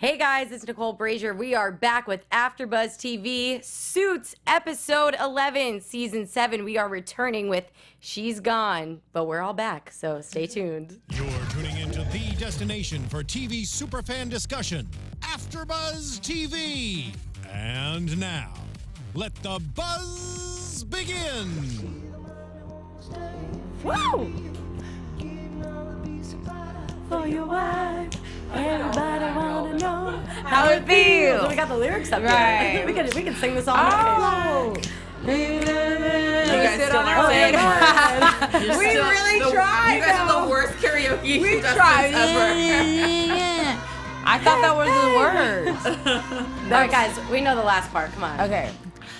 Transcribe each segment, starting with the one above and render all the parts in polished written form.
Hey guys, it's Nicole Brajer. We are back with AFTERBUZZ TV, Suits, episode 11, season 7. We are returning with She's Gone, but we're all back, so stay tuned. You're tuning into the destination for TV superfan discussion, AFTERBUZZ TV. And now, let the buzz begin. Woo! For your wife, everybody wanna know how it feels. We got the lyrics up Right. here. we can sing this all night. You guys still still aren't saying it. We really tried. You guys are the worst karaoke We contestants tried. ever. I thought that was the words. All right, guys, we know the last part. Come on. Okay.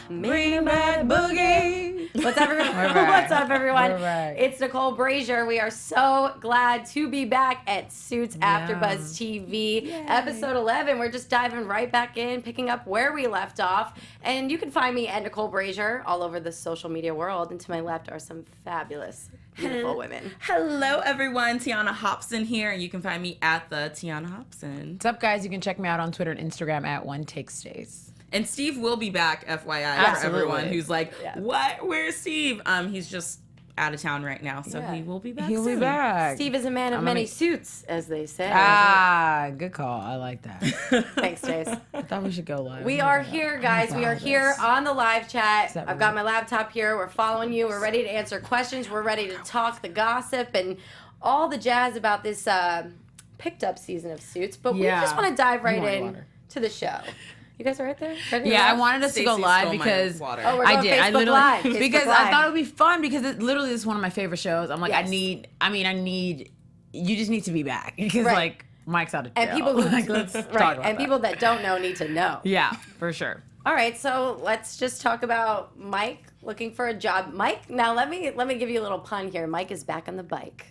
Bring back boogie. What's up, everyone? We're back. What's up, everyone? We're back. It's Nicole Brajer. We are so glad to be back at Suits AFTERBUZZ TV. Yay. Episode 11. We're just diving right back in, picking up where we left off. And you can find me at Nicole Brajer all over the social media world. And to my left are some fabulous, beautiful women. Hello, everyone. Tiona Hobson here, and you can find me at the Tiona Hobson. What's up, guys? You can check me out on Twitter and Instagram at OneTakeStace. And Steve will be back, FYI, for Absolutely. everyone who's like, Yeah. what? Where's Steve? He's just out of town right now, so Yeah. he will be back He'll soon. be back. Steve is a man of I'm many gonna- suits, as they say. Ah, good call. I like that. Thanks, Chase. I thought we should go live. We are here, guys. We are here on the live chat. that I've got my laptop here. We're following you. We're ready to answer questions. We're ready to talk the gossip and all the jazz about this picked up season of Suits. But Yeah. we just want to dive right More in water. to the show. You guys are right there? Ready to Yeah, I laugh? wanted us to go Stacy live stole my because water. Oh, we're I going did. I Facebook literally Live. Facebook because Live. I thought it would be fun because it literally is one of my favorite shows. I'm like, Yes. I need. You just need to be back because Right. like Mike's out of jail. And people who like, let's talk right, about and that. people that don't know need to know. Yeah, for sure. All right, so let's just talk about Mike looking for a job. Mike, now let me give you a little pun here. Mike is back on the bike.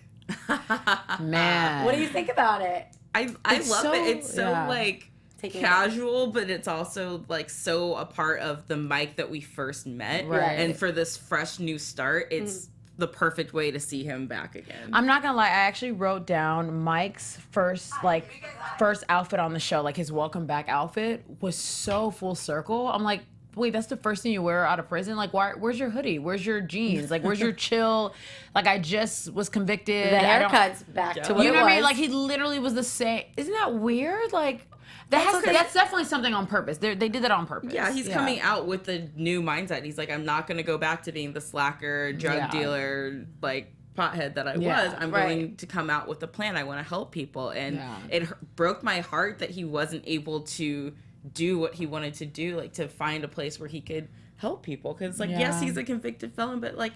Man, What do you think about it? I It's love so- it. It's so yeah. like Taking casual, but it's also like so a part of the Mike that we first met. Right. And for this fresh new start, it's the perfect way to see him back again. I'm not gonna lie. I actually wrote down Mike's first outfit on the show, like his welcome back outfit was so full circle. I'm like, wait, that's the first thing you wear out of prison? Like, where's your hoodie? Where's your jeans? Like, where's your chill? Like, I just was convicted. The I don't- haircut's back to what You it know what I mean? was. Like, he literally was the same. Isn't that weird? Like, that's definitely something on purpose. They did that on purpose. Yeah, he's coming out with the new mindset. He's like, I'm not going to go back to being the slacker, drug Yeah. dealer, like pothead that I Yeah, was. I'm right. going to come out with a plan. I want to help people. And Yeah. it broke my heart that he wasn't able to do what he wanted to do, like to find a place where he could help people. Because, like, yes, Yeah. he's a convicted felon, but, like,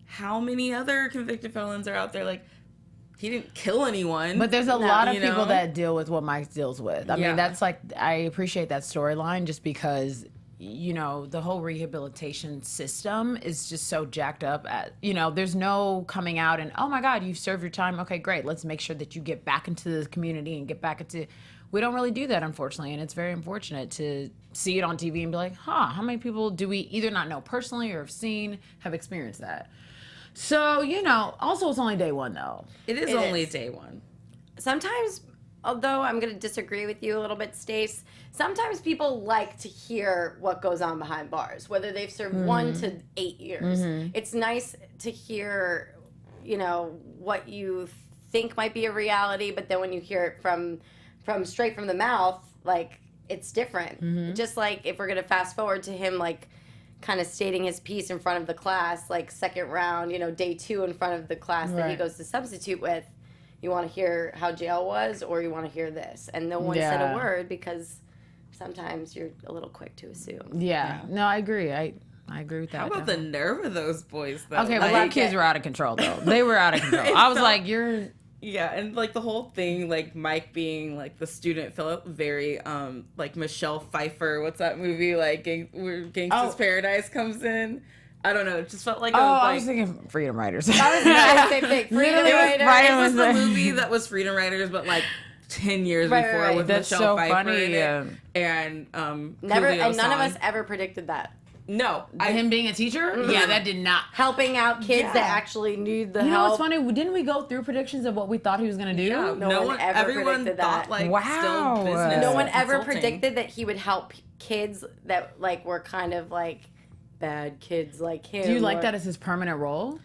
how many other convicted felons are out there? Like, he didn't kill anyone. But there's a lot of you people know? that deal with what Mike deals with. I Yeah. mean, that's like, I appreciate that storyline just because, you know, the whole rehabilitation system is just so jacked up at, you know, there's no coming out and, oh my God, you've served your time. Okay, great. Let's make sure that you get back into the community and get back into, we don't really do that, unfortunately. And it's very unfortunate to see it on TV and be like, how many people do we either not know personally or have seen, have experienced that? So, you know, also it's only day one though. It is It only is. day one. Sometimes, although I'm going to disagree with you a little bit, Stace, sometimes people like to hear what goes on behind bars, whether they've served 1 to 8 years. It's nice to hear, you know, what you think might be a reality, but then when you hear it from straight from the mouth, like, it's different. Just like if we're going to fast forward to him, like, kind of stating his piece in front of the class, like second round, you know, day 2 in front of the class that he Right. goes to substitute with. You want to hear how jail was, or you want to hear this? And no one said a Yeah. word because sometimes you're a little quick to assume. Yeah. No, I agree. I agree with that. How about the nerve of those boys, though? Okay, well, Like, them kids were out of control, though. They were out of control. I was like, you're... yeah, and like the whole thing, like Mike being like the student felt very like Michelle Pfeiffer. What's that movie? Like where Gangsta's Oh. Paradise comes in. I don't know. It just felt like Oh, a, like, I was thinking Freedom Riders. I was gonna say same thing. Freedom Literally, Rider. right, it was the like- movie that was Freedom Writers, but like 10 years Right, before right. with That's Michelle so Pfeiffer funny, in it. yeah. And Never, Coolio and none of song. us ever predicted that. No. Him being a teacher? Yeah, that did not. Helping out kids that actually need the You know help. what's funny? Didn't we go through predictions of what we thought he was going to do? Yeah, No one ever everyone predicted thought that. like Wow. still business. No one and ever consulting. predicted that he would help kids that like were kind of like bad kids like him. Do you like or- that as his permanent role?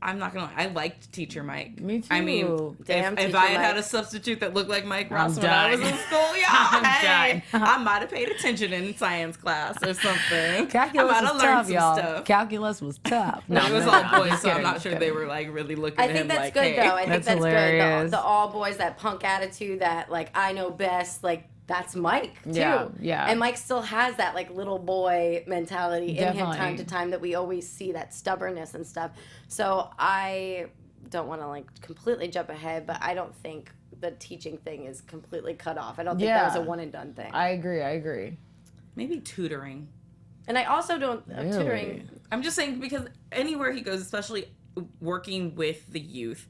I'm not gonna lie. I liked Teacher Mike. Me too. I mean, Damn, if Teacher I had Mike. a substitute that looked like Mike Ross I'm when I was done. in school, yeah, I'm hey, done. I might have paid attention in science class or something. Calculus I might was have learned tough, some y'all. stuff. Calculus was tough. No, it was no, all no, boys, just so I'm kidding, not just sure kidding. they were like really looking I at him think that's like, good hey. though. I think That's that's good. hilarious. The all boys, that punk attitude, that like I know best, like that's Mike too. Yeah, yeah. And Mike still has that like little boy mentality in him Definitely. time to time that we always see, that stubbornness and stuff. So I don't want to like completely jump ahead, but I don't think the teaching thing is completely cut off. I don't think that was a Yeah. one and done thing. I agree. Maybe tutoring. And I also don't Really? tutoring. I'm just saying because anywhere he goes, especially working with the youth,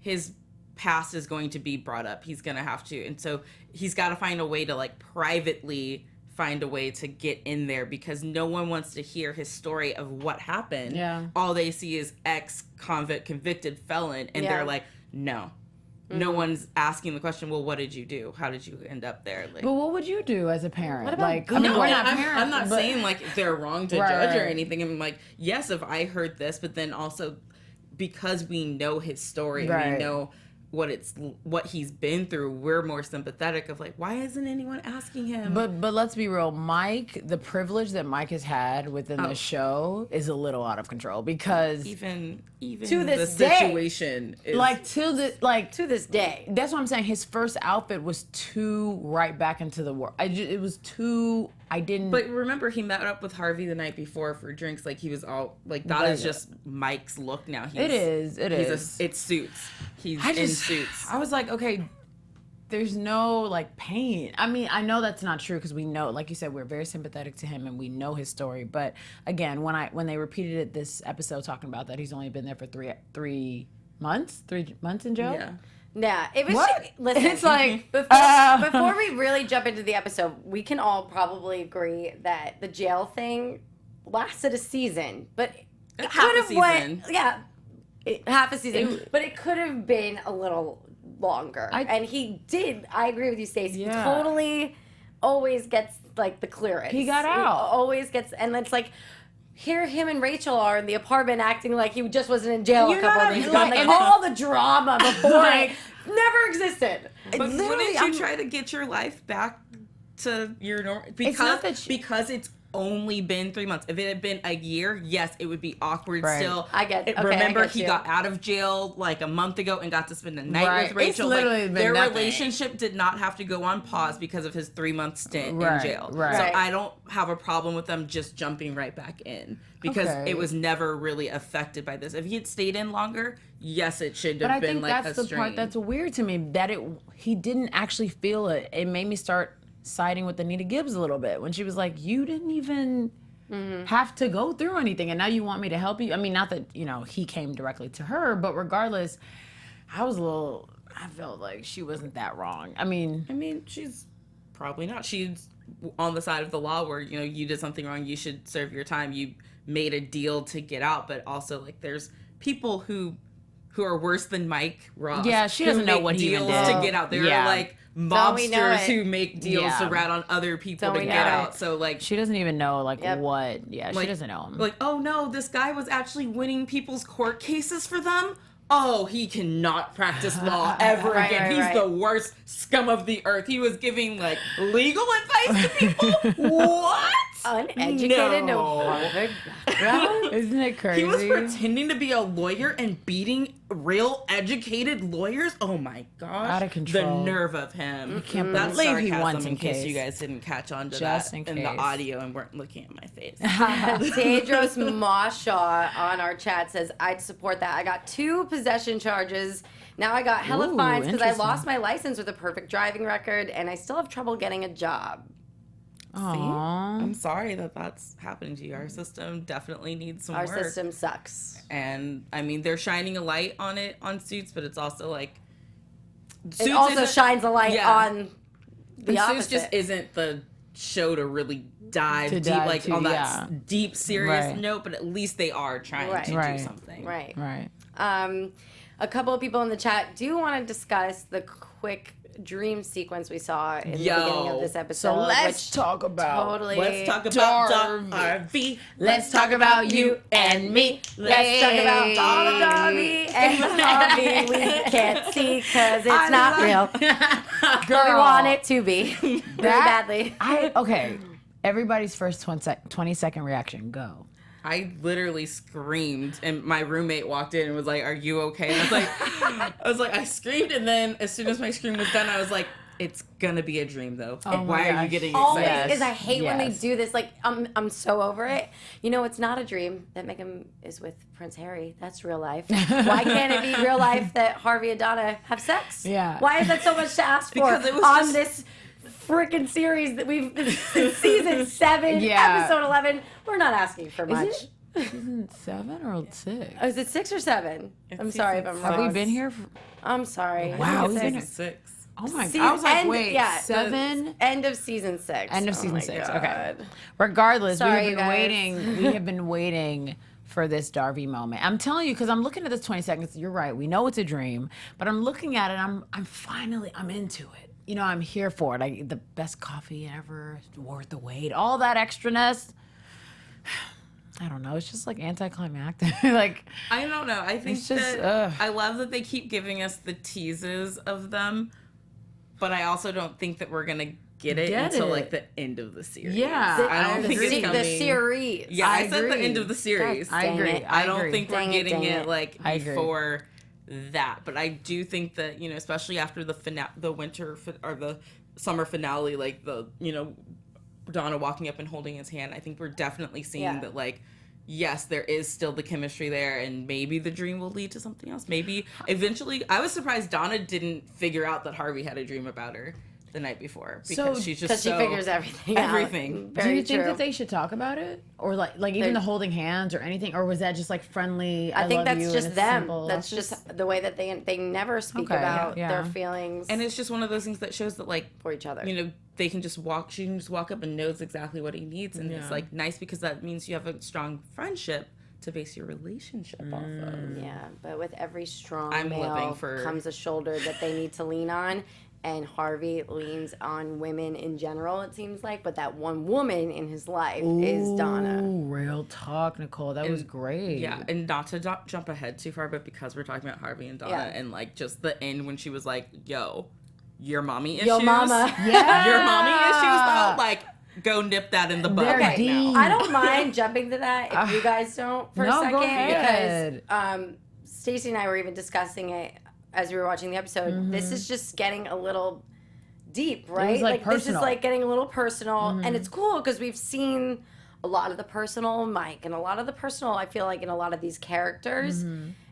his past is going to be brought up. He's going to have to. And so he's got to find a way to like privately find a way to get in there because no one wants to hear his story of what happened. Yeah. All they see is ex-convict convicted felon and Yeah. they're like, no. No one's asking the question, well, what did you do? How did you end up there? Like, But what would you do as a parent? What about like, I mean, Google? we're No, not I'm, parents. I'm not but- saying like they're wrong to Right, judge or right. anything. I'm like, yes, if I heard this, but then also because we know his story and Right. we know what he's been through, we're more sympathetic of like, why isn't anyone asking him? But let's be real, Mike, the privilege that Mike has had within the show is a little out of control because even To this the day. situation is To this day. that's what I'm saying. His first outfit was too right back into the world. It was too. I didn't. But remember, he met up with Harvey the night before for drinks. Like he was all like that is just Mike's look now. it is. It's suits. He's I in just, suits. I was like, okay, there's no like pain. I mean, I know that's not true because we know, like you said, we're very sympathetic to him and we know his story. But again, when they repeated it this episode, talking about that he's only been there for three months in jail. Yeah. Yeah, it was. What? Listen, It's like, before we really jump into the episode, we can all probably agree that the jail thing lasted a season, but it Half could a have went. season. Yeah, half a season, but it could have been a little longer. And he did. I agree with you, Stacey. Yeah. He totally always gets like the clearance. He got out. Always gets, and it's like. Here, him and Rachel are in the apartment acting like he just wasn't in jail a couple of days ago. like- Like, and then- all the drama before Like- it never existed. But Literally, wouldn't you I'm- try to get your life back to your normal? Because not that because it's only been 3 months. If it had been a year, yes, it would be awkward Right. still. I get- okay, I Remember, get he you. got out of jail like a month ago and got to spend the night Right. with Rachel. It's literally Like, been their nothing. relationship did not have to go on pause because of his 3-month stint Right, in jail. right. So Right. I don't have a problem with them just jumping right back in because Okay. it was never really affected by this. If he had stayed in longer, yes, it should But have I been think like that's a the strain. part that's weird to me, that he didn't actually feel it. It made me start siding with Anita Gibbs a little bit when she was like, you didn't even have to go through anything and now you want me to help you. I mean, not that, he came directly to her, but regardless, I felt like she wasn't that wrong. I mean, she's probably not. She's on the side of the law where, you did something wrong, you should serve your time. You made a deal to get out, but also like there's people who are worse than Mike Ross. Yeah, she who doesn't know make what he even deals did. to get out. There Yeah. are like Don't we know mobsters it? who make deals to Yeah. rat on other people Don't to we get know out. it? So like she doesn't even know Yep. what. Yeah, she like- doesn't know him. like, oh no, this guy was actually winning people's court cases for them. Oh, he cannot practice law ever Right, again. right, He's right. the worst scum of the earth. He was giving like legal advice to people. What? Uneducated, no Harvard background. Isn't it crazy? He was pretending to be a lawyer and beating real educated lawyers. Oh my gosh! Out of control. The nerve of him. can't That's believe he sarcasm won in some case case. you guys didn't catch on to Just that in in the case. audio and weren't looking at my face. Tedros Mashaw on our chat says, I'd support that. I got 2 possession charges. Now I got hella Ooh, fines because I interesting. lost my license with a perfect driving record and I still have trouble getting a job. Aww. I'm sorry that that's happening to you. Our system definitely needs some Our work. system sucks. And I mean, they're shining a light on it on Suits, but it's also like It also isn't- shines a light Yeah. on the and opposite. Suits just isn't the show to really dive deep, like on that deep, serious note, but at least they are trying to do something. Right. A couple of people in the chat do want to discuss the quick dream sequence we saw in the beginning of this episode. So let's talk about Harvey. Let's talk about you and me. Let's talk about Darby and Harvey. We can't see because it's not real. Girl, we want it to be really badly. Okay, everybody's first 20-second reaction. Go. I literally screamed, and my roommate walked in and was like, "Are you okay?" And I was like, I screamed, and then as soon as my scream was done, I was like, "It's gonna be a dream, though. Why are you getting excited?" Always is. I hate when they do this. Like, I'm so over it. You know, it's not a dream that Meghan is with Prince Harry. That's real life. Why can't it be real life that Harvey and Donna have sex? Yeah. Why is that so much to ask for Because it was on this freaking series that it's season 7, episode 11? We're not asking for much. Season 7 or 6? Oh, is it 6 or 7? I'm sorry if I'm wrong. Have we been here? I'm sorry. Wow, We've been here 6. Oh my god! I was like, wait, 7? End of season 6. End of season 6. God. Okay. Regardless, Sorry, we have been waiting for this Darby moment. I'm telling you, because I'm looking at this 20 seconds. You're right. We know it's a dream, but I'm looking at it. I'm into it. You know, I'm here for it. The best coffee ever, worth the wait, all that extraness. I don't know. It's just like anticlimactic. Like, I don't know. I think it's just, that I love that they keep giving us the teases of them, but I also don't think that we're gonna get it until like the end of the series. Yeah, I don't think it's coming. The series. Yeah, I said the end of the series. I agree. I don't think we're getting it. it like before that, but I do think that, you know, especially after the winter or the summer finale, like Donna walking up and holding his hand, I think we're definitely seeing that, like, yes, there is still the chemistry there, and maybe the dream will lead to something else. Maybe eventually. I was surprised Donna didn't figure out that Harvey had a dream about her the night before, because she's just she figures everything out. Do you think that they should talk about it, or like even the holding hands or anything, or was that just like friendly? I think that's just them. Simple? That's just the way that they never speak about their feelings, and it's just one of those things that shows that, like, for each other. You know, they can just walk. She can just walk up and knows exactly what he needs, and it's like nice because that means you have a strong friendship to base your relationship off of. Yeah, but with every strong I'm male comes a shoulder that they need to lean on. And Harvey leans on women in general, it seems like, but that one woman in his life is Donna. Real talk, Nicole. That was great. Yeah, and not to jump ahead too far, but because we're talking about Harvey and Donna, and like just the end when she was like, "Yo, your mommy issues, your mama, your mommy issues, though, like." Go nip that in the bud right now. I don't mind jumping to that if you guys don't for a second, go ahead. because Stacy and I were even discussing it as we were watching the episode. Mm-hmm. This is just getting a little deep, right? It was like this is like getting a little personal, and it's cool because we've seen a lot of the personal in Mike and a lot of the personal, I feel like, in a lot of these characters.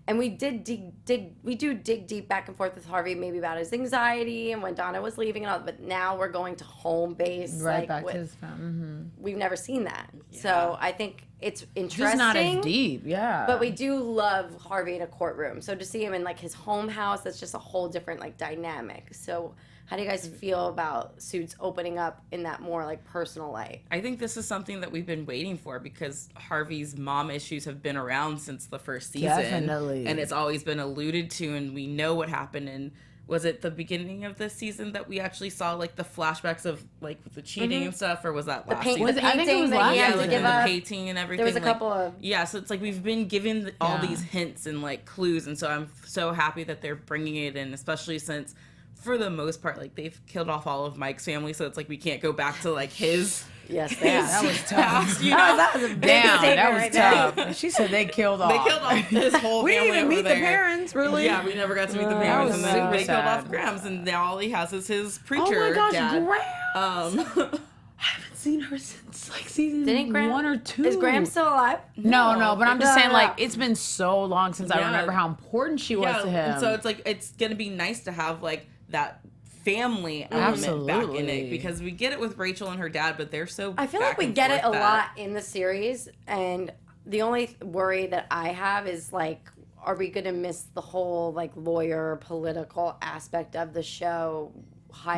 And we did dig deep back and forth with Harvey, maybe about his anxiety and when Donna was leaving and all. But now we're going to home base, right back to his family. We've never seen that, so I think it's interesting. Just not as deep, But we do love Harvey in a courtroom, so to see him in like his home house, that's just a whole different like dynamic. So how do you guys feel about Suits opening up in that more like personal light? I think this is something that we've been waiting for because Harvey's mom issues have been around since the first season. Definitely. And it's always been alluded to, and we know what happened. And was it the beginning of this season that we actually saw like the flashbacks of like the cheating and stuff, or was that last season? The painting, I think it was last he had season. to give the up. painting and everything. There was a couple of so it's like we've been given all these hints and like clues, and so I'm so happy that they're bringing it in, especially since, for the most part, like they've killed off all of Mike's family, so it's like we can't go back to like his. Yes, that was tough. Past, you know? That was a big That was right tough. there. She said they killed off. They killed off his whole We family. didn't even over meet there. the parents, really. Yeah, we never got to meet the That parents, was and then super they killed sad. off Grams, and now all he has is his preacher. Oh my gosh, dad. Grams! I haven't seen her since like season Didn't Graham, 1 or 2. Is Graham still alive? No, but I'm just saying, No. like, it's been so long since I remember how important she was to him. And so it's like it's gonna be nice to have like that family element back in it, because we get it with Rachel and her dad, but they're so. I feel like we get it a lot in the series, and the only worry that I have is like, are we gonna miss the whole like lawyer political aspect of the show?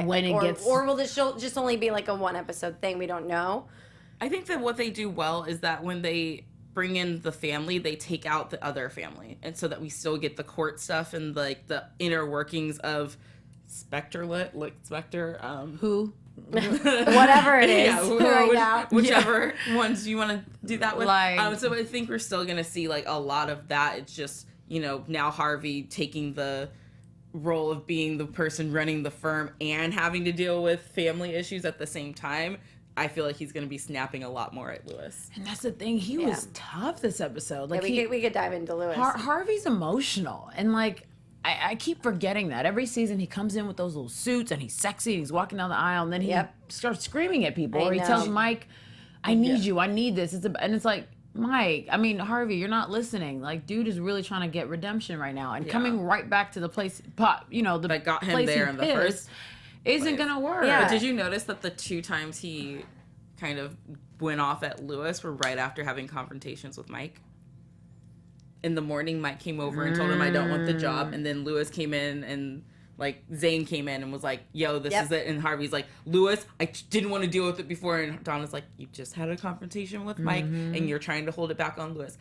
when it gets, or will this show just only be like a 1-episode thing? We don't know. I think that what they do well is that when they bring in the family, they take out the other family, and so that we still get the court stuff and like the inner workings of Specter, who Whatever it is now. Whichever ones you want to do that with. Like, so I think we're still gonna see like a lot of that. It's just, now Harvey taking the role of being the person running the firm and having to deal with family issues at the same time. I feel like he's going to be snapping a lot more at Lewis. And that's the thing. He was tough this episode. Like, we could dive into Lewis. Harvey's emotional. And, like, I keep forgetting that. Every season he comes in with those little suits and he's sexy and he's walking down the aisle and then he starts screaming at people. Or he tells Mike, I need you. I need this. And it's like, Mike, Harvey, you're not listening. Like, dude is really trying to get redemption right now. And coming right back to the place, that got him there in the first isn't going to work. Yeah. But did you notice that the 2 times he kind of went off at Lewis were right after having confrontations with Mike? In the morning, Mike came over and told him, I don't want the job. And then Lewis came in and, like, Zane came in and was like, yo, this is it. And Harvey's like, Lewis, I didn't want to deal with it before. And Donna's like, you just had a confrontation with Mike and you're trying to hold it back on Lewis.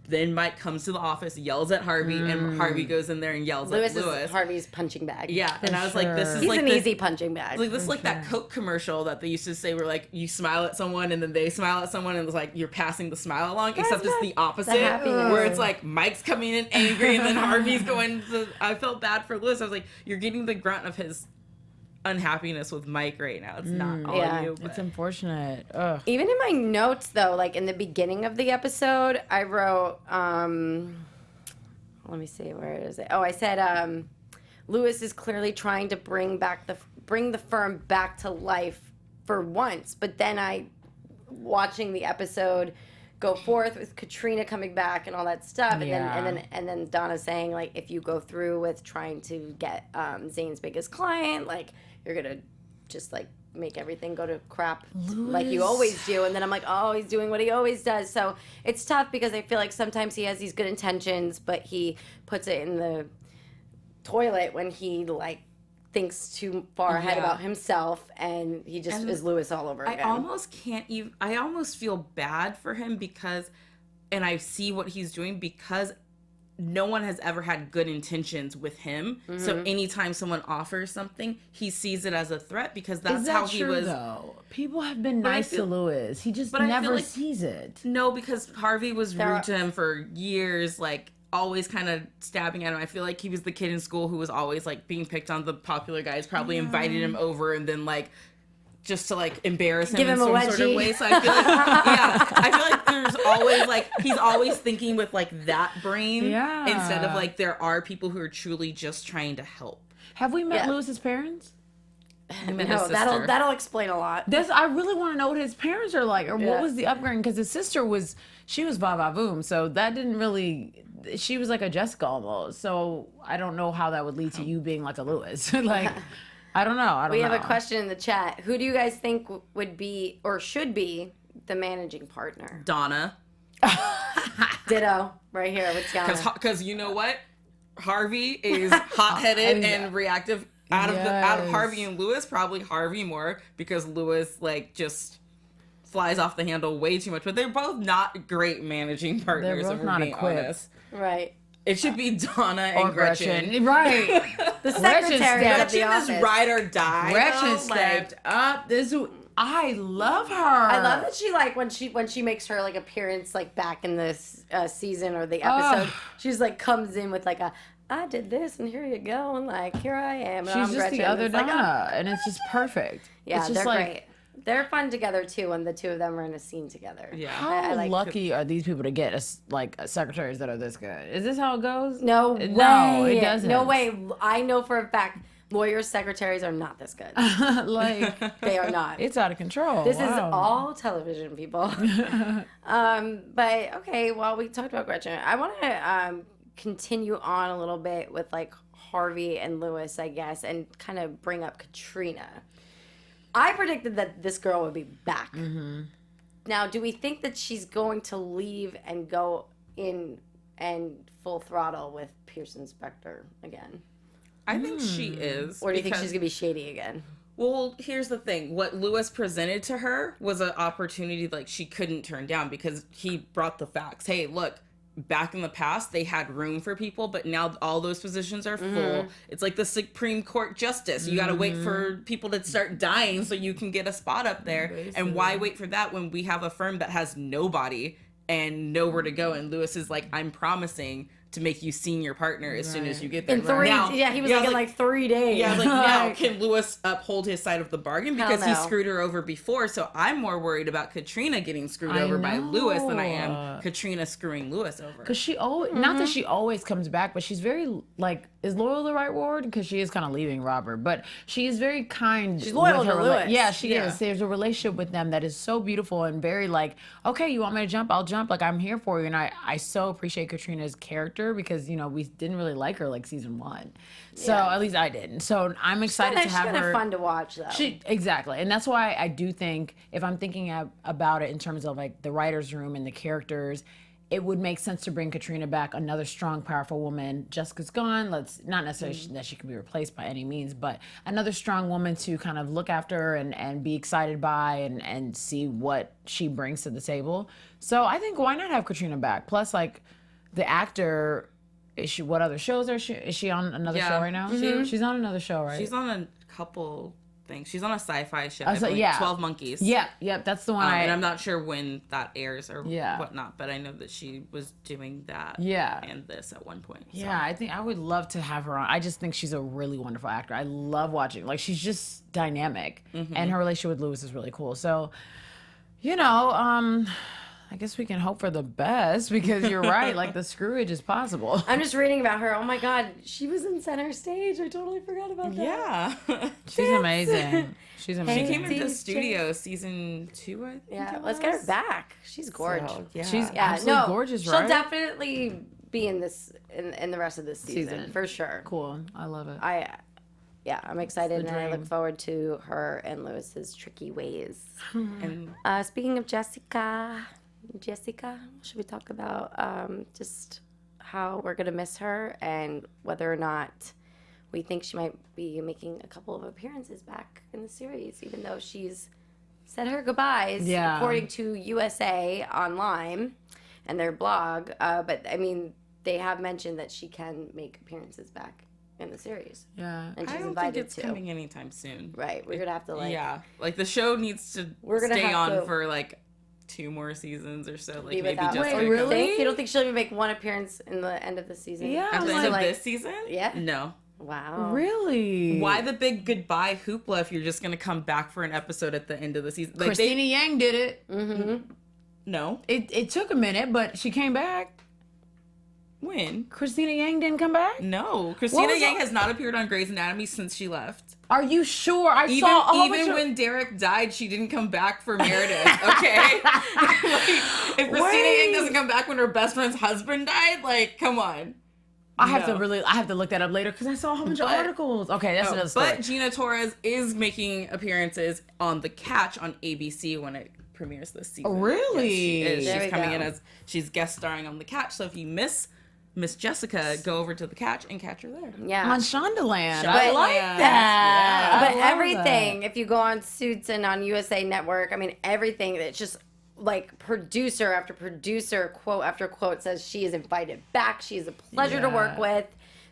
Then Mike comes to the office, yells at Harvey, and Harvey goes in there and yells at Lewis. Is Harvey's punching bag. Yeah, and I was like, this is He's like an easy punching bag. Like, this is like that Coke commercial that they used to say where, like, you smile at someone and then they smile at someone and it's like you're passing the smile along, except it's the opposite, where it's like Mike's coming in angry and then Harvey's going to, I felt bad for Lewis. I was like, you're getting the grunt of his unhappiness with Mike right now. It's not all you. But. It's unfortunate. Ugh. Even in my notes, though, like in the beginning of the episode, I wrote, let me see, where is it? Oh, I said, Lewis is clearly trying to bring the firm back to life for once. But then watching the episode go forth with Katrina coming back and all that stuff, and then Donna saying, like, if you go through with trying to get Zane's biggest client, like, you're gonna just like make everything go to crap like you always do. And then I'm like, oh, he's doing what he always does. So it's tough because I feel like sometimes he has these good intentions, but he puts it in the toilet when he like thinks too far ahead about himself, and he just is Lewis all over again. I almost feel bad for him because, and I see what he's doing because no one has ever had good intentions with him. Mm-hmm. So anytime someone offers something, he sees it as a threat because that's how he was. Though? People have been nice to Lewis. He just never sees it. No, because Harvey was rude to him for years, like always kind of stabbing at him. I feel like he was the kid in school who was always like being picked on. The popular guys probably invited him over and then like just to like embarrass him in some sort of way. So I feel like, I feel like there's always like, he's always thinking with like that brain instead of like there are people who are truly just trying to help. Have we met Lewis's parents? No, that'll explain a lot. I really want to know what his parents are like, or what was the upbringing, because his sister was va boom, so that didn't really. She was like a Jessica almost, so I don't know how that would lead to you being like a Lewis. Like, I don't know. We have a question in the chat. Who do you guys think would be or should be the managing partner? Donna. Ditto. Right here with Donna. Because you know what? Harvey is hot-headed and reactive. Out of Harvey and Lewis, probably Harvey more, because Lewis like just flies off the handle way too much. But they're both not great managing partners. They're both not equipped. Honest. Right. It should be Donna and Gretchen. Right. The secretary of the office. Gretchen is ride or die. Gretchen stepped up. I love her. I love that she like when she makes her like appearance like back in this season or the episode. She's like comes in with like I did this and here you go, and like here I am. And she's I'm just Gretchen. the other it's Donna, and it's just perfect. Yeah, it's just they're like, great. They're fun together too when the two of them are in a scene together. Yeah. How lucky are these people to get secretaries that are this good? Is this how it goes? No way. No, it doesn't. No way. I know for a fact lawyers' secretaries are not this good. Like they are not. It's out of control. This is all television, people. But okay, well, we talked about Gretchen. I want to continue on a little bit with like Harvey and Lewis, I guess, and kind of bring up Katrina. I predicted that this girl would be back. Mm-hmm. Now, do we think that she's going to leave and go in and full throttle with Pearson Specter again? I think she is. Or do you think she's gonna be shady again? Well, here's the thing. What Lewis presented to her was an opportunity like she couldn't turn down because he brought the facts. Hey, look, back in the past, they had room for people, but now all those positions are full. It's like the Supreme Court justice. You got to wait for people to start dying so you can get a spot up there. Basically. And why wait for that when we have a firm that has nobody and nowhere to go? And Lewis is like, I'm promising to make you senior partner as soon as you get there. In 3 now, he was like in like 3 days. Yeah, like now can Lewis uphold his side of the bargain because he screwed her over before? So I'm more worried about Katrina getting screwed over by Lewis than I am Katrina screwing Lewis over. Because she always, not that she always comes back, but she's very like, is loyal the right word? Because she is kind of leaving Robert, but she is very kind. She's loyal to Lewis. Yeah, she is. There's a relationship with them that is so beautiful and very like, okay, you want me to jump? I'll jump. Like I'm here for you. And I so appreciate Katrina's character because we didn't really like her like season 1, so at least I didn't. So I'm excited to have her. She's kind of fun to watch though. Exactly, and that's why I do think if I'm thinking about it in terms of like the writers' room and the characters, it would make sense to bring Katrina back, another strong, powerful woman. Jessica's gone. Let's not necessarily that she can be replaced by any means, but another strong woman to kind of look after her and be excited by and see what she brings to the table. So I think why not have Katrina back? Plus, like the actor. What other shows is she on another show right now? She's on another show, right? She's on a couple things. She's on a sci-fi show. 12 Monkeys. Yep, that's the one. And I'm not sure when that airs or whatnot, but I know that she was doing that and this at one point. So. Yeah, I think I would love to have her on. I just think she's a really wonderful actor. I love watching. Like she's just dynamic, and her relationship with Lewis is really cool. So, I guess we can hope for the best because you're right. Like the screwage is possible. I'm just reading about her. Oh my God, she was in Center Stage. I totally forgot about that. Yeah, she's amazing. She's amazing. She came into the studio season 2. I think let's get her back. She's gorgeous. So, yeah. She's absolutely gorgeous. Right? She'll definitely be in this in the rest of this season for sure. Cool. I love it. I'm excited and I look forward to her and Lewis's tricky ways. And speaking of Jessica, should we talk about just how we're going to miss her and whether or not we think she might be making a couple of appearances back in the series, even though she's said her goodbyes, according to USA Online and their blog. But, I mean, they have mentioned that she can make appearances back in the series. Yeah. And she's I don't invited think it's to. coming anytime soon. Right. We're going to have to, like the show needs to stay on for, 2 more seasons or so. Like maybe just really? You don't think she'll even make one appearance in the end of the season? Yeah. At the end of this season? Yeah. No. Wow. Really? Why the big goodbye hoopla if you're just gonna come back for an episode at the end of the season? Like Christina Yang did it. No. It took a minute, but she came back. When? Christina Yang didn't come back? No. Christina Yang has not appeared on Grey's Anatomy since she left. Are you sure? Even when Derek died, she didn't come back for Meredith. Okay, if Christina Yang doesn't come back when her best friend's husband died, come on. I have to look that up later because I saw a whole bunch of articles. Okay, that's another story. But Gina Torres is making appearances on The Catch on ABC when it premieres this season. Oh, really? Yes, she is. She's coming in as she's guest starring on The Catch. So if you miss Jessica, go over to The Catch and catch her there. Yeah. On Shondaland. I like that. Yeah. But everything, if you go on Suits and on USA Network, I mean, everything, it's just like producer after producer, quote after quote says she is invited back. She is a pleasure to work with.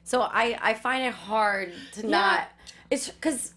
So I find it hard to not. It's because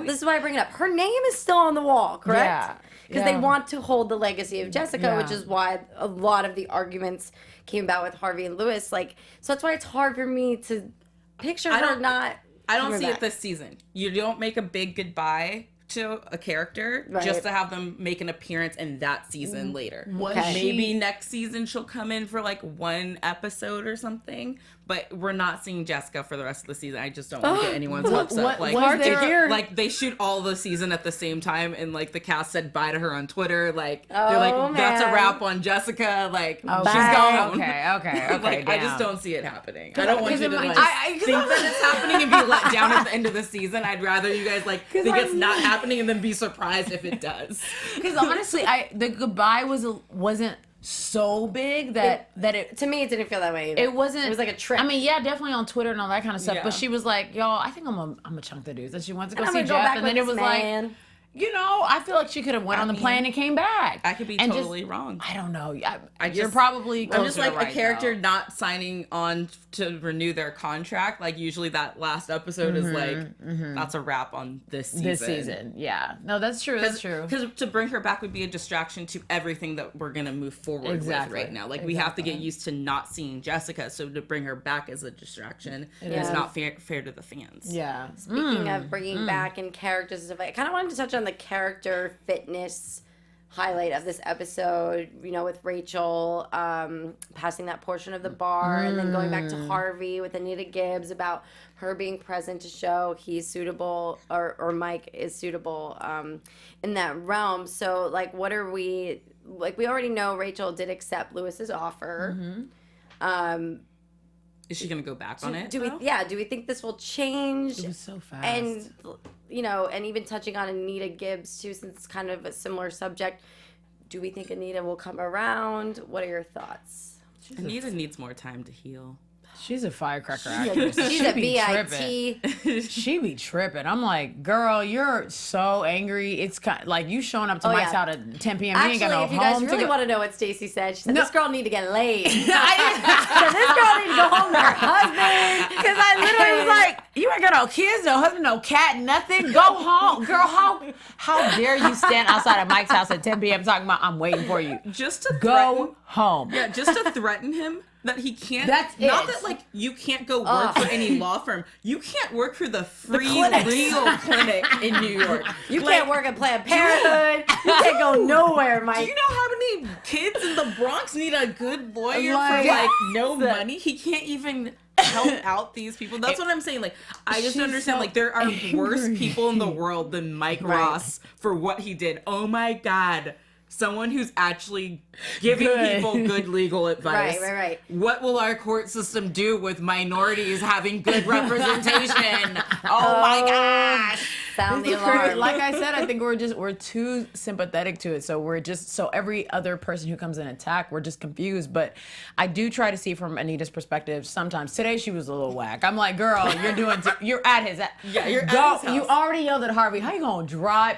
this is why I bring it up. Her name is still on the wall, correct? Yeah. Because they want to hold the legacy of Jessica, which is why a lot of the arguments came about with Harvey and Lewis. So that's why it's hard for me to picture her not. I don't see it this season. You don't make a big goodbye to a character just to have them make an appearance in that season later. Maybe next season she'll come in for 1 episode or something. But we're not seeing Jessica for the rest of the season. I just don't want to get anyone's hopes up. They shoot all the season at the same time, and the cast said bye to her on Twitter. That's a wrap on Jessica. She's gone. Okay. I just don't see it happening. I don't want you to think that it's happening and be let down at the end of the season. I'd rather you guys think it's not happening and then be surprised if it does. Because honestly, the goodbye wasn't so big that it To me, it didn't feel that way either. it wasn't. It was like a trick. I mean, yeah, definitely on Twitter and all that kind of stuff. Yeah. But she was like, "Yo, I think I'm a chunk the dudes." And she went to go I'm see gonna go Jeff, back and with then it this was like, man. I feel like she could have went on the plane and came back. I could be And totally wrong. I don't know. You're just- probably. I'm just closer like to right, a character though. not signing on to renew their contract. Like usually that last episode is like that's a wrap on this season. This season, yeah. No, that's true. That's true. Because to bring her back would be a distraction to everything that we're gonna move forward Exactly. with right now. Like we have to get used to not seeing Jessica, so to bring her back as a distraction is is. not fair to the fans. Yeah. Speaking of bringing back in characters and stuff, I kind of wanted to touch on the character fitness highlight of this episode, with Rachel passing that portion of the bar and then going back to Harvey with Anita Gibbs about her being present to show he's suitable or Mike is suitable in that realm. So, like, what are we, like, we already know Rachel did accept Lewis's offer. Is she gonna go back on it? Do we think this will change? It was so fast. And and even touching on Anita Gibbs too, since it's kind of a similar subject. Do we think Anita will come around? What are your thoughts? Anita needs more time to heal. She's a firecracker actress. She's She a be BIT. She be tripping. I'm like, girl, you're so angry. It's kind of like you showing up to Mike's yeah. house at 10 p.m. Actually, you ain't got no if you guys home really to go. want to know what Stacy said, she said, No. this girl need to get laid. So this girl need to go home to her husband. Because I literally was like, you ain't got no kids, no husband, no cat, nothing. Go home. Girl, how dare you stand outside of Mike's house at 10 p.m. talking about I'm waiting for you. Just to Go home. Yeah, just to threaten him that he can't. That's not it. that like you can't go work for any law firm. You can't work for the free clinics. legal clinic in New York. You can't work at Planned Parenthood. You can't go nowhere, Do Mike. you know how many kids in the Bronx need a good lawyer Like- for like no money? He can't even help out these people. That's what I'm saying. Like I just She's understand. so Like there are worse angry. people in the world than Mike Ross for what he did. Oh my God. Someone who's actually giving Good. people good legal advice. Right. What will our court system do with minorities having good representation? Oh my gosh. Sound the It's crazy. alarm. Like I said, I think we're too sympathetic to it. So every other person who comes in attack, we're just confused. But I do try to see from Anita's perspective. Sometimes today she was a little whack. I'm like, girl, you're at his. Yeah, you're at his house. You already yelled at Harvey. How you gonna drive?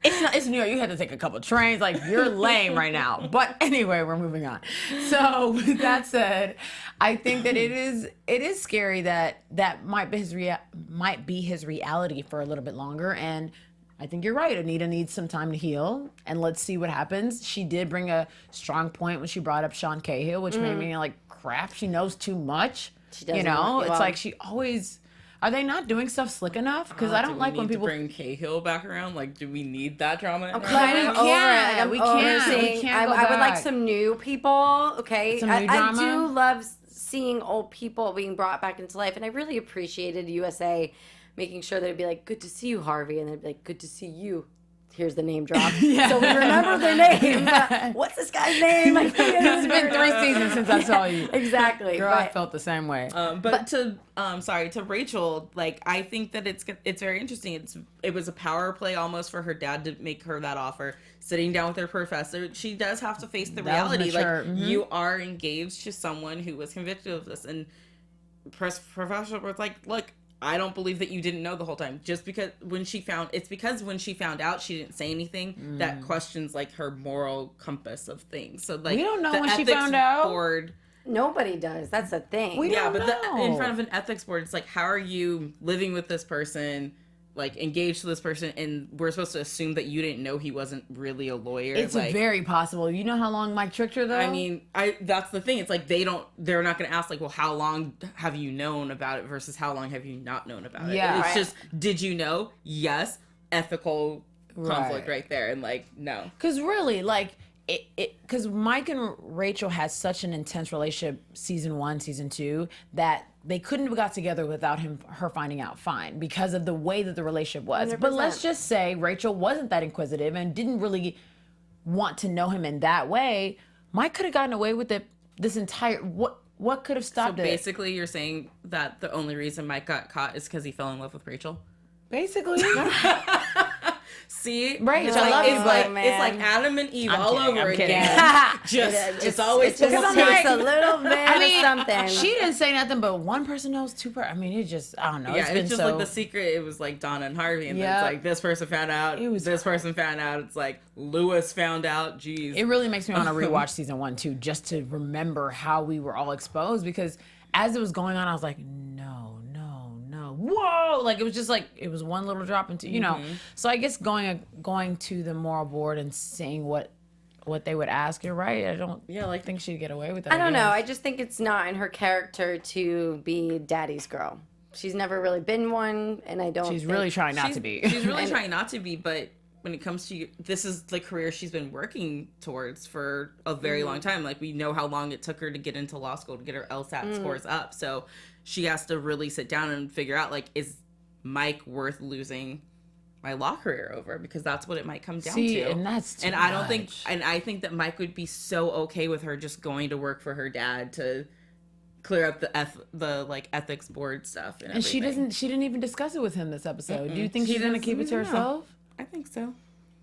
It's New York. You had to take a couple trains. Like, you're lame right now. But anyway, we're moving on. So with that said, I think that it is scary that might be his reality for a little bit longer. And I think you're right. Anita needs some time to heal, and let's see what happens. She did bring a strong point when she brought up Sean Cahill, which made me like, crap. She knows too much. She doesn't It's well. like she always. Are they not doing stuff slick enough? Because I don't like when people. bring Cahill back around. Like, do we need that drama? I'm in our kind lives? of over it. Like, I'm We over can't. seeing- We can't go I would like back. some new people. Okay, Some new I drama? do love seeing old people being brought back into life, and I really appreciated USA making sure that it'd be like, "Good to see you, Harvey," and they'd be like, "Good to see you." Here's the name drop. So we remember their names. What's this guy's name? Like, It's been 3 seasons since I saw you. Exactly. Girl, I but- felt the same way. But to Rachel, like I think that it's very interesting. It was a power play almost for her dad to make her that offer. Sitting down with her professor, she does have to face the That was reality. mature. Like you are engaged to someone who was convicted of this, and professor was like, "Look, I don't believe that you didn't know the whole time. Because when she found out she didn't say anything, that questions like her moral compass of things. So like We don't know the when she ethics found out. board, Nobody does. That's the thing. We yeah, don't but know. in front of an ethics board, it's like, how are you living with this person, like engaged to this person, and we're supposed to assume that you didn't know he wasn't really a lawyer? It's like, very possible. You know how long Mike tricked her though? I mean, that's the thing. It's like they're not going to ask like, well, how long have you known about it versus how long have you not known about it? Yeah. It's Right. just, did you know? Yes. Ethical conflict Right. right there. And like, no. Because really, like, because Mike and Rachel had such an intense relationship, season 1, season 2, that they couldn't have got together without her finding out fine because of the way that the relationship was. But 100%. let's just say Rachel wasn't that inquisitive and didn't really want to know him in that way. Mike could have gotten away with it this entire... What could have So stopped it? basically you're saying that the only reason Mike got caught is because he fell in love with Rachel? Basically. See, Right, It's I like, love you, it's but- like it's like Adam and Eve I'm all kidding, over I'm again. kidding. It's always It just I'm takes like- a little bit of something. She didn't say nothing, but one person knows I mean, it just, I don't know. Yeah, It's just been like the secret. It was like Donna and Harvey, and then Yeah. it's like this person found out. This person found out. It's like Lewis found out. Jeez, It really makes me want to rewatch season 1 too, just to remember how we were all exposed. Because as it was going on, I was like, no, whoa! Like it was just like it was one little drop into, you know. So I guess going to the moral board and seeing what they would ask. You're right. I don't think she'd get away with that. I don't know. guess. I just think it's not in her character to be daddy's girl. She's never really been one, and I don't. She's think- really trying not to be. She's really trying not to be, but when it comes to this is the career she's been working towards for a very long time. Like we know how long it took her to get into law school to get her LSAT scores up. So she has to really sit down and figure out, like, is Mike worth losing my law career over? Because that's what it might come down to. And that's too I don't think, much. and I think that Mike would be so okay with her just going to work for her dad to clear up the ethics board stuff. And she everything. she didn't even discuss it with him this episode. Do you think she's gonna keep it to No. herself? I think so.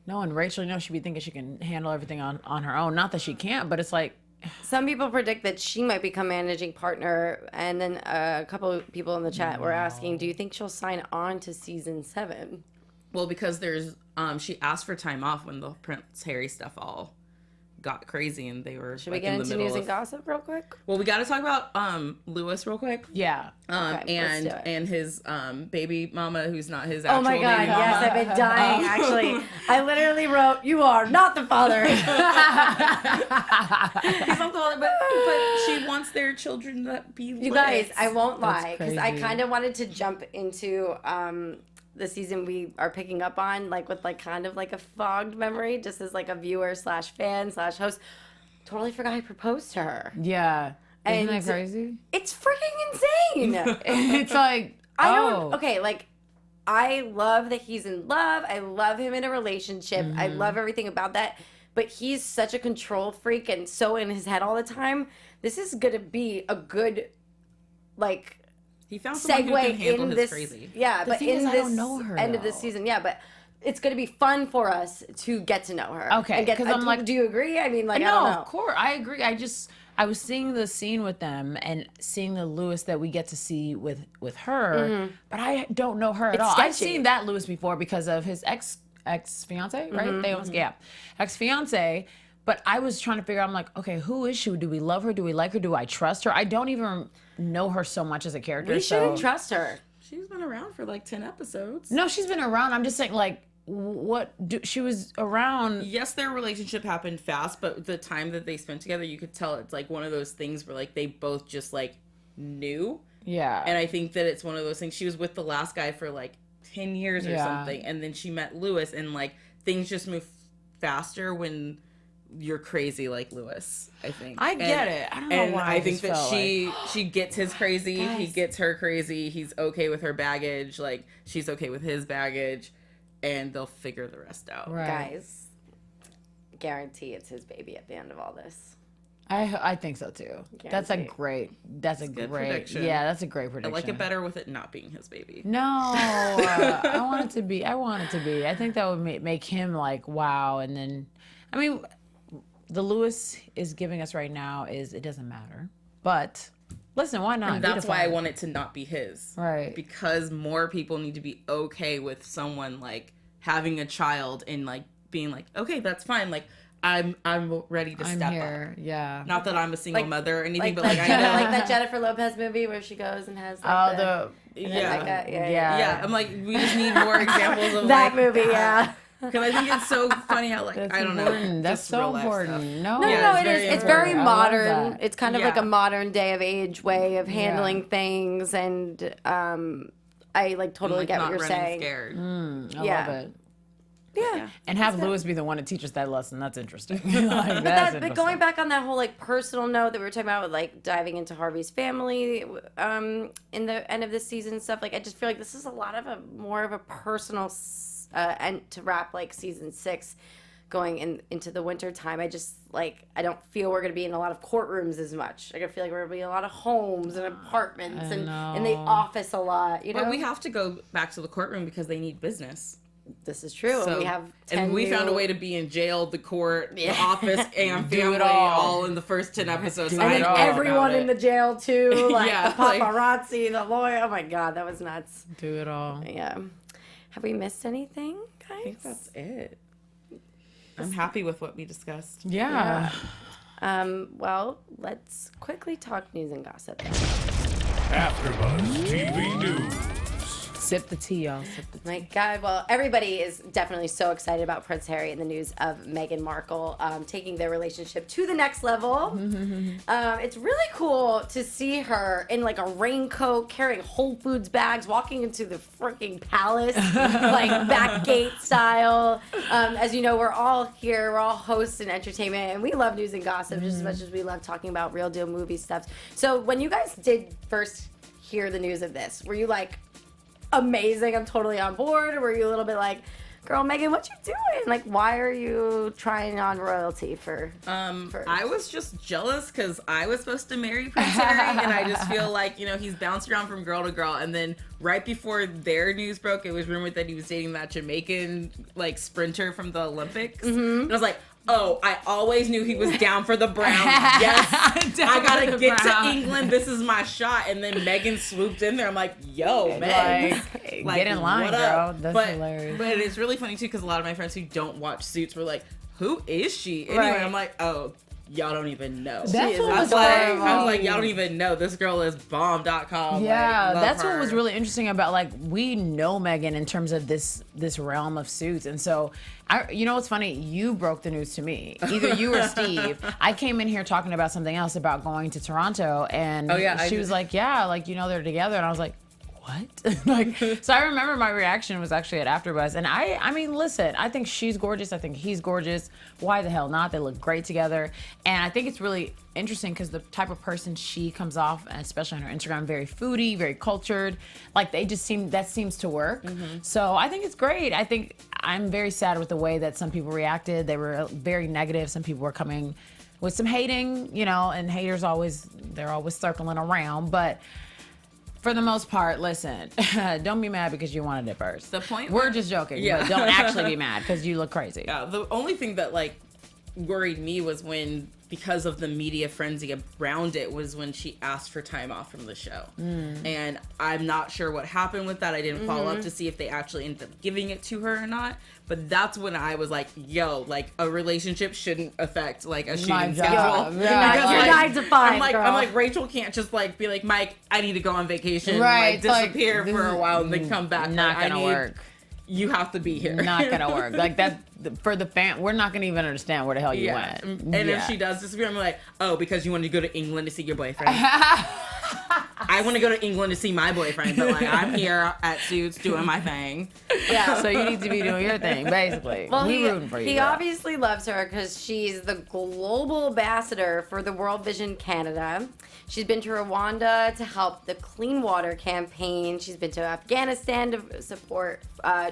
No, and Rachel, she'd be thinking she can handle everything on her own. Not that she can't, but it's like, Some people predict that she might become managing partner, and then a couple of people in the chat were asking, "Do you think she'll sign on to season 7?" Well, because there's she asked for time off when the Prince Harry stuff all got crazy, and they were Should we get into news and gossip real quick? Well, we got to talk about Lewis real quick. yeah. Okay, let's do it. And his baby mama who's not his Oh actual my god, baby mama. yes, I've been dying actually. I literally wrote, "You are not the father." He's not the father, but she wants their children to be You guys, I won't That's lie, because I crazy. kind of wanted to jump into the season we are picking up on, like with like kind of like a fogged memory, just as like a viewer / fan / host. Totally forgot I proposed to her. Yeah. Isn't And- that crazy? It's freaking insane. It's like, I don't. Okay, like I love that he's in love. I love him in a relationship. I love everything about that. But he's such a control freak and so in his head all the time. This is gonna be a good, like, He found someone who can segue handle in his this. crazy. Yeah, but thing in is, I this don't know her, end of this though. season, yeah, but. It's gonna be fun for us to get to know her. Okay, 'cause I'm like- do you agree? I mean, like, I no, don't know. of course. I agree. I was seeing the scene with them and seeing the Lewis that we get to see with her, but I don't know her at all. I've sketchy. seen that Lewis before because of his ex fiance, right? They almost ex fiance. But I was trying to figure out, I'm like, okay, who is she? Do we love her? Do we like her? Do I trust her? I don't even know her so much as a character. We shouldn't so. trust her. She's been around for like 10 episodes. No, she's been around. I'm just saying, like, she was around. Yes, their relationship happened fast, but the time that they spent together, you could tell it's like one of those things where like they both just like knew. Yeah. And I think that it's one of those things. She was with the last guy for like 10 years or Yeah. something, and then she met Lewis, and like things just move faster when you're crazy like Lewis. I think I get it. I don't know and why I I think just that felt she gets his crazy, he Guys. gets her crazy. He's okay with her baggage, like she's okay with his baggage, and they'll figure the rest out. Right. Guys, guarantee it's his baby at the end of all this. I think so too. That's a Guaranteed. great. That's a good great. prediction. Yeah, that's a great I prediction. like it better with it not being his baby. No, I want it to be. I want it to be. I think that would make him like wow. And then, I mean, the Lewis is giving us right now is it doesn't matter. But listen, why not? And Be that's the why I father. want it to not be his. Right. Because more people need to be okay with someone like having a child and like being like, okay, that's fine. Like I'm ready to I'm step here. up. Yeah. Not that I'm a single Like- mother or anything, Like, but like I that, know. like that Jennifer Lopez movie where she goes and has like Oh, the the like that, yeah. yeah, I'm like, we just need more examples of that like, movie, yeah. Because I think it's so funny how like That's I don't important. know. That's just so real life important. stuff. No, No, Yeah, no, it's it very is. It's very important. I love modern. that. It's kind of like Yeah. a modern day of age way of handling things, and I like totally Like, get not what you're running saying. Scared. I Yeah. love it. Yeah. And have Lewis be the one to teach us that lesson. That's interesting. Like, But, that's but going back on that whole like personal note that we were talking about, with, like diving into Harvey's family in the end of this season stuff, like I just feel like this is a lot of a more of a personal end to wrap like season 6 going into the winter time. I just like I don't feel we're gonna be in a lot of courtrooms as much. Like I feel like we're gonna be in a lot of homes and apartments and in the office a lot. You know, But we have to go back to the courtroom because they need business. This is true. So, we have 10 and we found a new- way to be in jail, the court, Yeah. the office, and Do it family all. in the first 10 episodes. Do So I it and know all. all everyone about in the it. jail too, like Yeah, the like- paparazzi, the lawyer. Oh my god, that was nuts. Do it all. Yeah. Have we missed anything, guys? I think that's it. I'm happy with what we discussed. Yeah. Well, let's quickly talk news and gossip. AfterBuzz TV News. Sip the tea, y'all. Sip the tea. My God, well, everybody is definitely so excited about Prince Harry and the news of Meghan Markle taking their relationship to the next level. It's really cool to see her in like a raincoat, carrying Whole Foods bags, walking into the freaking palace, like back gate style. As you know, we're all here, we're all hosts and entertainment, and we love news and gossip just as much as we love talking about real deal movie stuff. So when you guys did first hear the news of this, were you like, amazing, I'm totally on board? Or were you a little bit like, girl, Meghan, what you doing? Like, why are you trying on royalty for? I was just jealous because I was supposed to marry Prince Harry, and I just feel like, you know, he's bounced around from girl to girl, and then right before their news broke, it was rumored that he was dating that Jamaican like sprinter from the Olympics, and I was like, oh, I always knew he was down for the Browns. Yes, I gotta get to England. This is my shot. And then Meghan swooped in there. I'm like, yo, Meg. Like, get in line, what up? girl. That's hilarious. But it's really funny too because a lot of my friends who don't watch Suits were like, who is she? Anyway, Right. I'm like, oh, y'all don't even know. That's what was I was funny. like, y'all don't even know. This girl is bomb.com. Yeah, like, love that's what her. was really interesting about, like, we know Meghan in terms of this realm of Suits, and so you know what's funny? You broke the news to me. Either you or Steve. I came in here talking about something else about going to Toronto, and she was like, "Yeah, like, you know, they're together," and I was like, what? Like, so I remember my reaction was actually at AfterBuzz, and I mean, listen, I think she's gorgeous. I think he's gorgeous. Why the hell not? They look great together, and I think it's really interesting because the type of person she comes off, and especially on her Instagram, very foodie, very cultured. Like, they just seems to work. So I think it's great. I think I'm very sad with the way that some people reacted. They were very negative. Some people were coming with some hating, you know, and haters they're always circling around, but for the most part, listen, don't be mad because you wanted it first. The point We're where- just joking, Yeah. but don't actually be mad because you look crazy. Yeah, the only thing that like worried me was when, because of the media frenzy around it, was when she asked for time off from the show. And I'm not sure what happened with that. I didn't follow up to see if they actually ended up giving it to her or not. But that's when I was like, yo, like, a relationship shouldn't affect like a shooting schedule. Yeah. You're Because, 9 to 5, I'm like, Rachel can't just like be like, Mike, I need to go on vacation, Right, like it's like, disappear this for a is while and then come back. Not Like, gonna work. You have to be here. Not gonna work. Like, that for the fan, we're not gonna even understand where the hell you went. And if she does disappear, I'm like, oh, because you wanted to go to England to see your boyfriend. I want to go to England to see my boyfriend, but like, I'm here at Suits doing my thing. Yeah. So you need to be doing your thing, basically. Well, we rooting for you. he girl. obviously loves her because she's the global ambassador for the World Vision Canada. She's been to Rwanda to help the Clean Water campaign. She's been to Afghanistan to support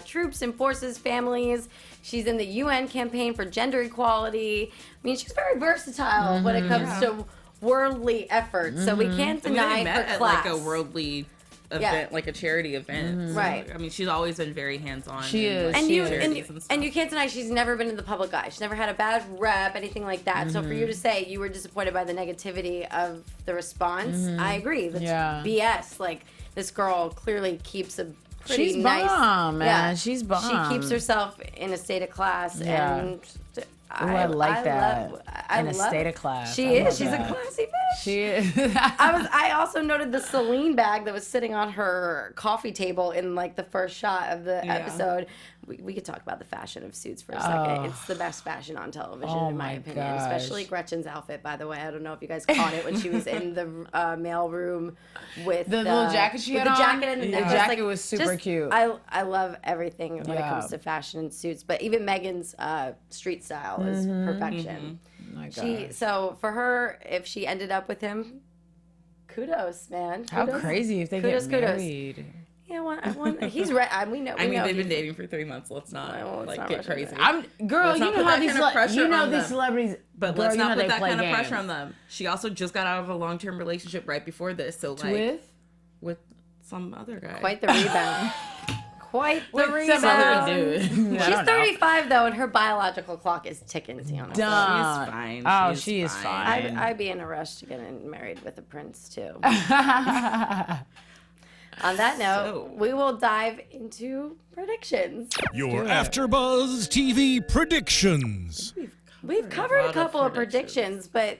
troops and forces, families. She's in the UN campaign for gender equality. I mean, she's very versatile when it comes to worldly efforts. So we can't I mean, deny they met her at class. like a worldly event, like a charity event. So, Right. I mean, she's always been very hands-on. She in, is. like, And She you is. charities and, stuff. you can't deny she's never been in the public eye. She's never had a bad rep, anything like that. So for you to say you were disappointed by the negativity of the response, I agree. That's BS. Like, this girl clearly keeps a pretty She's nice. bomb, man. She's bomb. She keeps herself in a state of class, Yeah. and Ooh, I like that. In a love state it. of class. She I is. love She's that. a classy bitch. She is. I also noted the Celine bag that was sitting on her coffee table in like the first shot of the episode. We could talk about the fashion of Suits for a second. It's the best fashion on television, in my opinion. gosh. Especially Gretchen's outfit, by the way. I don't know if you guys caught it when she was in the mail room with The little jacket she with had the on? jacket and the The necklace. jacket was super cute. I love everything when it Yeah. comes to fashion and suits, but even Megan's street style is perfection. My God. So for her, if she ended up with him, kudos, man. How Kudos. crazy if they Kudos, get kudos. married. Yeah, he's right. We know. I mean, know they've been he's- dating for 3 months. Let's not Well, let's like not get rush crazy. into Girl, Let's you not know put how that these kind of pressure you know on these them. celebrities. But girl, let's you know not they put that play kind of games. pressure on them. She also just got out of a long-term relationship right before this, so like With? with some other guy. Quite the rebound. quite the With some other rebound. dude. I She's don't know. 35 though, and her biological clock is ticking. Tiona. Done. She's fine. Oh, she is fine. I'd be in a rush to get married with a prince too. On that note, we will dive into predictions. Your AfterBuzz TV predictions. We've covered a lot of couple of predictions. predictions, but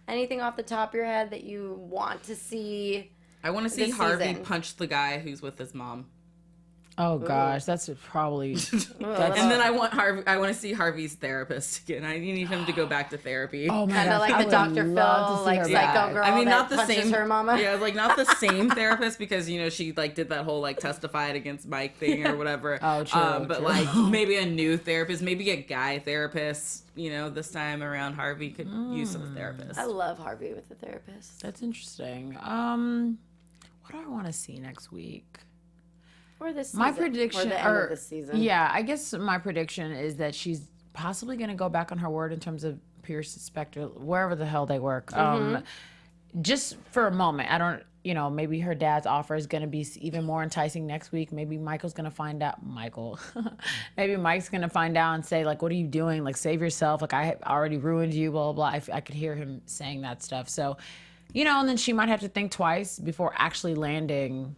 anything off the top of your head that you want to see? I want to see this Harvey season? punch the guy who's with his mom. Oh gosh, that's probably. And then I want to see Harvey's therapist again. I need him to go back to therapy. Oh my Kind gosh, of like I the would Dr. love to Phil, see like her psycho back. girl I mean, that not the punches same. her mama. Yeah, like not the same therapist because she like did that whole like testified against Mike thing or whatever. Oh, true. But true. like maybe a new therapist, maybe a guy therapist. This time around, Harvey could use some therapist. I love Harvey with the therapist. That's interesting. What do I want to see next week? Or this season. My prediction, or the end of this season. Yeah, I guess my prediction is that she's possibly going to go back on her word in terms of Pearson Specter, wherever the hell they work. Just for a moment. I don't, maybe her dad's offer is going to be even more enticing next week. Maybe Michael's going to find out. Maybe Mike's going to find out and say, like, what are you doing? Like, save yourself. Like, I already ruined you, blah, blah, blah. I could hear him saying that stuff. So, and then she might have to think twice before actually landing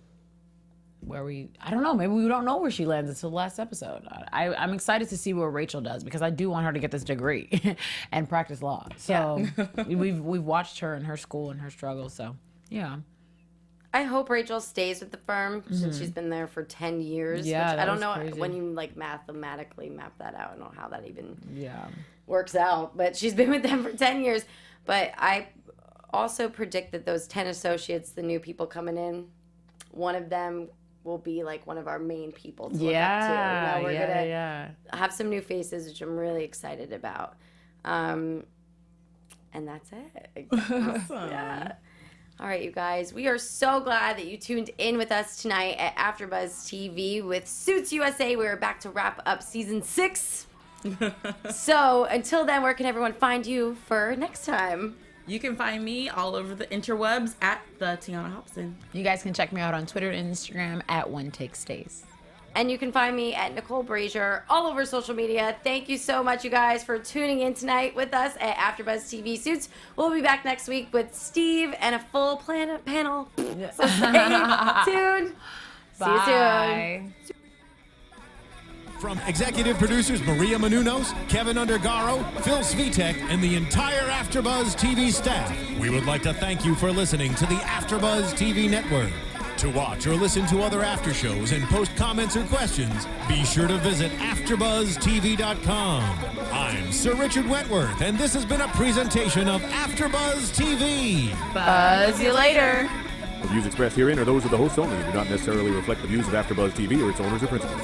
I don't know, maybe we don't know where she lands until the last episode. I'm excited to see what Rachel does because I do want her to get this degree and practice law. So we've watched her in her school and her struggle. So yeah. I hope Rachel stays with the firm since she's been there for 10 years. Yeah, which that I don't was know crazy. when you like mathematically map that out. I don't know how that even Yeah. works out. But she's been with them for 10 years. But I also predict that those 10 associates, the new people coming in, one of them will be like one of our main people to look up to. We're gonna have some new faces, which I'm really excited about. And that's it. Awesome. Yeah. All right, you guys. We are so glad that you tuned in with us tonight at AfterBuzz TV with Suits USA. We are back to wrap up season 6. So until then, where can everyone find you for next time? You can find me all over the interwebs at the Tiona Hobson. You guys can check me out on Twitter and Instagram at OneTakeStays. And you can find me at Nicole Brajer all over social media. Thank you so much, you guys, for tuning in tonight with us at AfterBuzz TV Suits. We'll be back next week with Steve and a full panel. So stay tuned. See you soon. From executive producers Maria Menounos, Kevin Undergaro, Phil Svitek, and the entire AfterBuzz TV staff, we would like to thank you for listening to the AfterBuzz TV network. To watch or listen to other after shows and post comments or questions, be sure to visit AfterBuzzTV.com. I'm Sir Richard Wentworth, and this has been a presentation of AfterBuzz TV. Buzz you later. The views expressed herein are those of the hosts only and do not necessarily reflect the views of AfterBuzz TV or its owners or principals.